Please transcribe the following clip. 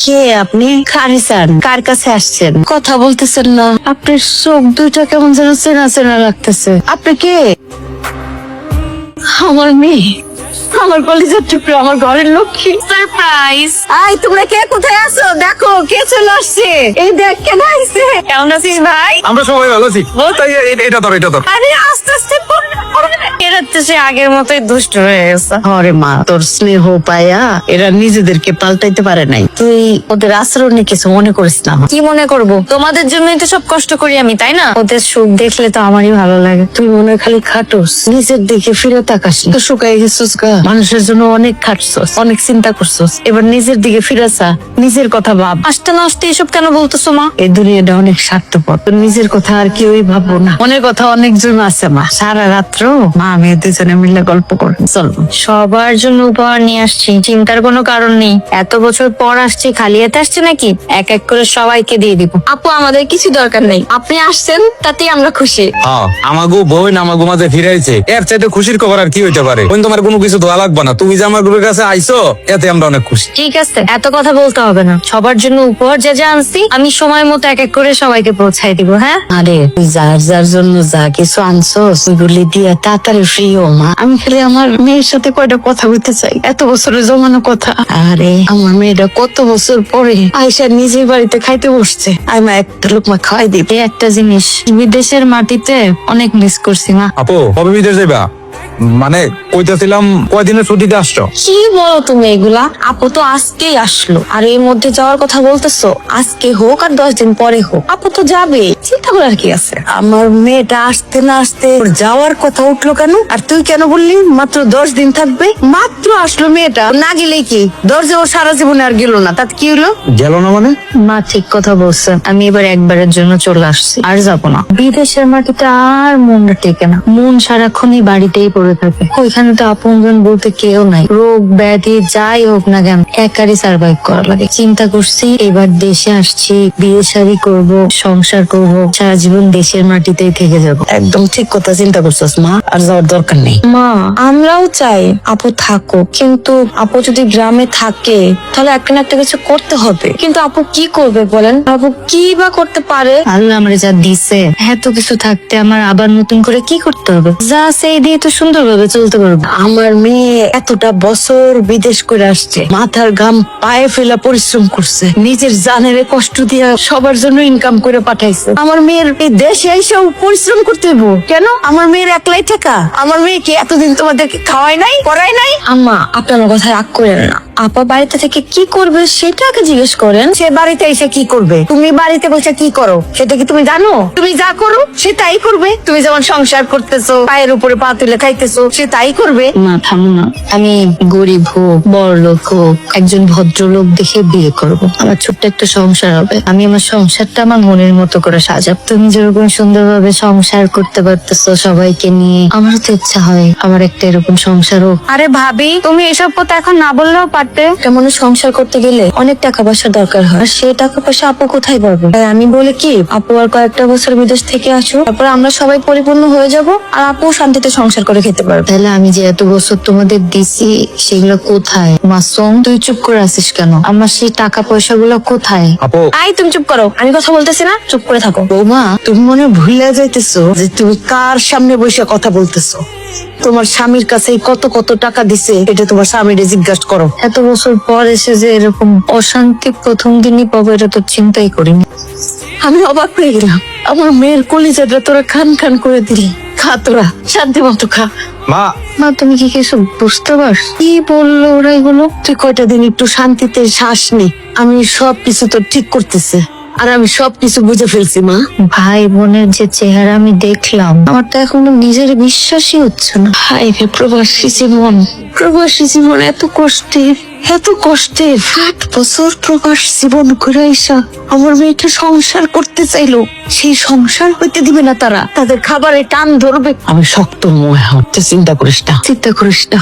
কে আপনি? কারে চান? কার কাছে আসছেন? কথা বলতেছেন না, আপনার চোখ দুইটা কেমন যেন চেনা চেনা লাগতেছে। আপনি কে? আমার মেয়ে, আমার কলেজের টুকরো, আমার ঘরের লক্ষ্মী। সারপ্রাইজ! আই তোমরা কে কোথায় আছো? দেখো কে চলে আসছে। এই দেখ কেন আইছে। কেমন আছিস ভাই? আমরা সবাই ভালো আছি। তাই এটা ধর। আরে আস্তে আস্তে এরা তো সে আগের মতোই দুষ্ট হয়ে গেছে। আরে মা, তোর স্নেহ পায়া এরা নিজেদেরকে পাল্টাইতে পারে নাই। তুই ওদের আচরণে কিছু মনে করিস না। কি মনে করব? তোমাদের জন্যই তো সব কষ্ট করি আমি, তাই না? ওদের সুখ দেখলে তো আমারই ভালো লাগে। তুই মনে হয় খালি খাটোস, নিজের দিকে ফিরে তাকাস। তো শুকাই গেছিস গা। মানুষের জন্য অনেক খাটছস, অনেক চিন্তা করছস, এবার নিজের দিকে ফিরে চা, নিজের কথা ভাব। আসতে না আসতে এসব কেন বলতেছো মা? এই দুনিয়াটা অনেক স্বার্থপর, তোর নিজের কথা আর কেউই ভাববো না। মনের কথা অনেকজন আছে মা। সারা রাত্র মা আমি দুজনে মিলে গল্প করি। চল, সবার জন্য উপহার নিয়ে আসছি, চিন্তার কোনো কারণ নেই। এত বছর পর আসছি, খালি হাতে আসছে নাকি? এক এক করে সবাইকে দিয়ে দিব। আপু আমাদের কিছু দরকার নেই, আপনি আসছেন তাতেই আমরা খুশি। হ্যাঁ, আমাগো বোন আমাগো মাঝে ফিরাইছে, এর চাইতে খুশির খবর আর কি হইতে পারে? বোন তোমার কোনো কিছু দোয়া লাগবে না, তুমি যে আমার গ্রুপের কাছে আইছো এতে আমরা অনেক খুশি। ঠিক আছে, এত কথা বলতে হবে না। সবার জন্য উপহার যা যা আনছি আমি সময় মতো এক এক করে সবাইকে পৌঁছাই দিব। হ্যাঁ, আরে তুই যার যার জন্য যা কিছু আনছস ওইগুলি দিয়া তাড়াতাড়ি ফ্রি ও মা। আমি খালি আমার মেয়ের সাথে কয়টা কথা বলতে চাই, এত বছরের জমানো কথা। আরে আমার মেয়েটা কত বছর পরে আয়সা নিজের বাড়িতে খাইতে বসছে। আমি একটা লোকমা খাওয়াই দিই। এই একটা জিনিস বিদেশের মাটিতে অনেক মিস করছি মা। আপু কবে বিদেশ যাইবা? মানে কইতেছিলাম কয়দিনের ছুটিতে আসছো? কি বলো তুমি এগুলা? আপু তো আজকেই আসলো, আর এর মধ্যে যাওয়ার কথা বলতেছো। আজকে হোক আর 10 দিন পরে হোক, আপু তো যাবে, চিন্তা করার কি আছে? আমার মেয়েটা আসতে না আসতে ওর যাওয়ার কথা উঠলো কেন? আর তুই কেন বললি মাত্র 10 দিন থাকবে? মাত্র আসলো মেয়েটা, না গেলে কি দরজা ও সারা জীবনে আর গেল না, তাতে কি হলো? গেল না মানে? মা ঠিক কথা বলছে, আমি এবার একবারের জন্য চলে আসছি, আর যাবো না। বিদেশের মাটিতে আর মনটা টেকে না, মন সারাক্ষণই বাড়িতেই পড়ে থাকে। ওইখানে তো আপনজন বলতে কেউ নাই, রোগ ব্যাধি যাই হোক না কেন একারই সার্ভাইভ করা লাগে। চিন্তা করছি এবার দেশে আসছি, বিয়ে শাদী করবো, সংসার করব, সারা জীবন দেশের মাটিতেই থেকে যাব। একদম ঠিক কথা চিন্তা করছিস মা, আর যাওয়ার দরকার নেই। মা আমরাও চাই আপু থাকুক, কিন্তু আপু যদি গ্রামে থাকে তাহলে একটা না একটা কিছু করতে হবে। কিন্তু আপু কি করবে বলেন? আপু কি বা করতে পারে? আল্লাহ আমার যা দিছে এত কিছু থাকতে আমার আবার নতুন করে কি করতে হবে? যা সেই দিয়ে তো সুন্দরভাবে চলতে পারবো। আমার মেয়ে এতটা বছর বিদেশ করে আসছে, মাথার ঘাম পায়ে ফেলা পরিশ্রম করছে, নিজের জানের কষ্ট দিয়া সবার জন্য ইনকাম করে পাঠাইছে। আমার মেয়ের এই দেশে এসেও পরিশ্রম করতে হইব কেন? আমার মেয়ের একলাই টাকা? আমার মেয়েকে এতদিন তোমাদেরকে খাওয়াই নাই, পড়াই নাই? আম্মা আপনি আমার কথা রাগ করেন না, আপা বাড়িতে থেকে কি করবে সেটা আগে জিজ্ঞেস করেন। সে বাড়িতে এসে কি করবে? তুমি বাড়িতে বসে কি করো সেটা কি তুমি জানো? তুমি যা করো সে তাই করবে। তুমি যেমন সংসার করতেছো, পায়ের উপরে পা তুলে খাইতেছো, সে তাই করবে। মা থামো না, আমি গরিব হোক বড় লোক হোক একজন ভদ্রলোক দেখে বিয়ে করব। আমার ছোট্ট একটা সংসার হবে, আমি আমার সংসারটা আমার মনের মতো করে সাজাব। তুমি যেরকম সুন্দরভাবে সংসার করতে পারতেছো সবাইকে নিয়ে, আমারও তো ইচ্ছা হয় আমার একটা এরকম সংসার হোক। আরে ভাবি তুমি এসব কথা এখন না বললেও পারতে। কেমন সংসার করতে গেলে অনেক টাকা পয়সা দরকার হয়, আর সেই টাকা পয়সা আপু কোথায় পাবে? তাই আমি বলি কি, আপু আর কয়েকটা বছর বিদেশ থেকে আসো, তারপর আমরা সবাই পরিপূর্ণ হয়ে যাব, আর আপু শান্তিতে সংসার করে খেতে পারবে। তাহলে আমি যে এত বছর তোমাদের দিছি সেগুলো কোথায়? মাসুম তুই চুপ করে আছিস কেন? আমার সেই টাকা পয়সা গুলো কোথায়? আপু আই তুমি চুপ করো, আমি কথা বলতেছি না, চুপ করে থাকো। বৌমা তুমি মনে হয় ভুলে যাইতেছো যে তুমি কার সামনে বসে কথা বলতেছো। তোমার স্বামীর কাছে কত কত টাকা দিছে এটা তোমার স্বামীরে জিজ্ঞাসা করো। এত বছর পর এসে যে এরকম অশান্তি প্রথম দিনই পাবো এটা তো চিন্তাই করিনি। আমি অবাক হয়ে গেলাম, আমার মেয়ের কলিজাটা তোরা খান খান করে দিলি। খা তোরা শান্তি মতো খা। মা মা তুমি কি কিছু বুঝতে পারছ? কি বললো ওরা এগুলো? তুই কয়টা দিন একটু শান্তিতে শ্বাস নি, আমি সবকিছু তো ঠিক করতেছে, আর আমি সবকিছু বুঝে ফেলছি মা। ভাই বোনের যে চেহারা আমি দেখলাম আমার তো এখনো নিজের বিশ্বাসই হচ্ছে না। হাই রে প্রবাসী জীবন, প্রবাসী জীবন এত কষ্টের, এত কষ্টের। 8 বছর প্রবাস জীবন করে আইসা আমার মেয়েটা সংসার করতে চাইলো, সেই সংসার হইতে দিবে না তারা, তাদের খাবারে টান ধরবে। আমি শক্ত মনে হচ্ছে, চিন্তা করিস না, চিন্তা করিস না।